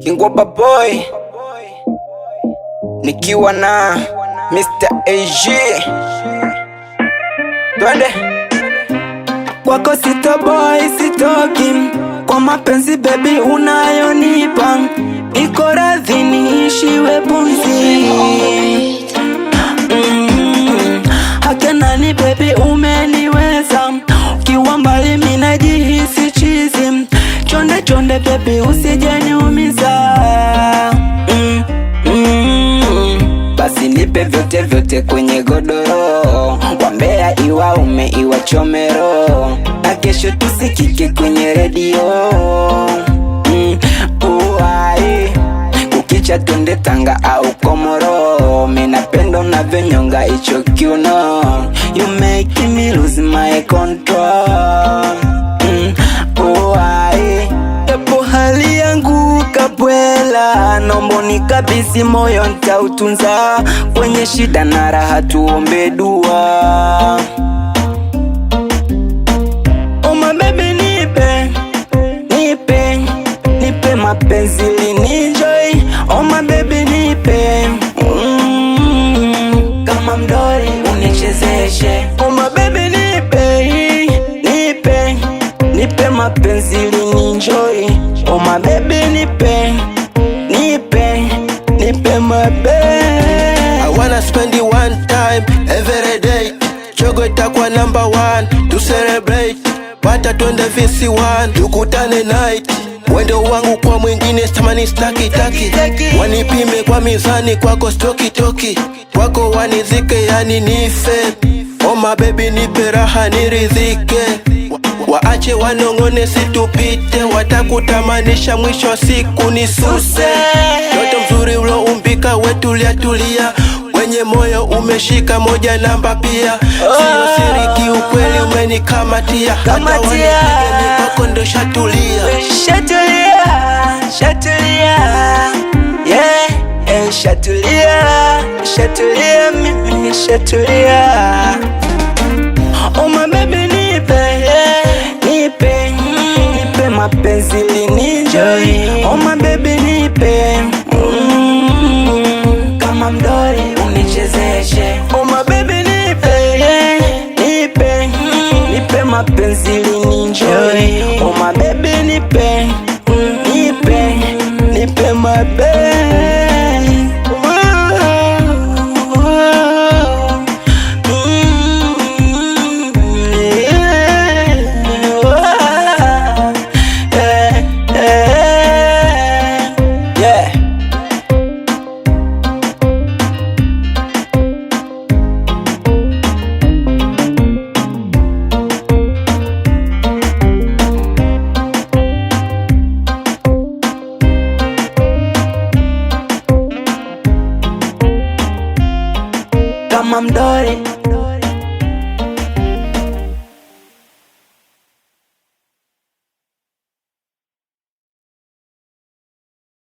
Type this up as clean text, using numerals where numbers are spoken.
Kingwaba boy nikiwa na Mr. AG. Twende kwako sitoboy sitoki, kwa mapenzi baby unayonipa, iko radhi niishiwe bunzi. Hakenani baby umeniweza, ukiwa mbali mimi najihisi chizi. Chonde chonde baby usijeniumiza. Basi nipe vyote vyote kwenye godoro, wambea iwa ume iwa chomero, na kesho tusikike kwenye radio. Kukicha twende Tanga au Komoro, minapenda unavyonyonga icho kiuno. You make me lose my control. Epo hali yangu kabwela, nombo nikabisi moyo nitautunza, kwenye shida na raha tuombe dua. Oh my baby nipe, nipe, nipe mapenzi linenjoy. Oh my baby nipe, kama mdori unichezeshe. Oh my baby nipe, nipe, nipe mapenzi linenjoy. Oh my baby nipe, nipe, nipe my baby. I wanna spend you one time every day. Chogo itakuwa number 1 to celebrate. Pata twende VC1 tukutane night. Mwendo wangu kwa mwingine stamani staki taki. Wanipime kwa mizani, kwako stoki toki, kwako wanizike yani nife. Oh my baby nipe raha niridhike, waache wanongone situpite, watakutamanisha mwisho wa siku nisuse. Yote mzuri uloumbika wetulia tulia, kwenye moyo umeshika moja namba pia. Sio siriki ukweli umenikamatia, hata wanipige kwako ndo shatulia. Shatulia, shatulia, yeah, shatulia, shatulia, mimi shatulia. Oh my baby nipe, nipe, nipe mapenzi linenjoy. Oh my baby nipe, kama mdori unichezeshe. Oh my baby nipe, nipe, nipe mapenzi linenjoy. Oh my baby nipe, nipe, nipe my baby. Kama mdori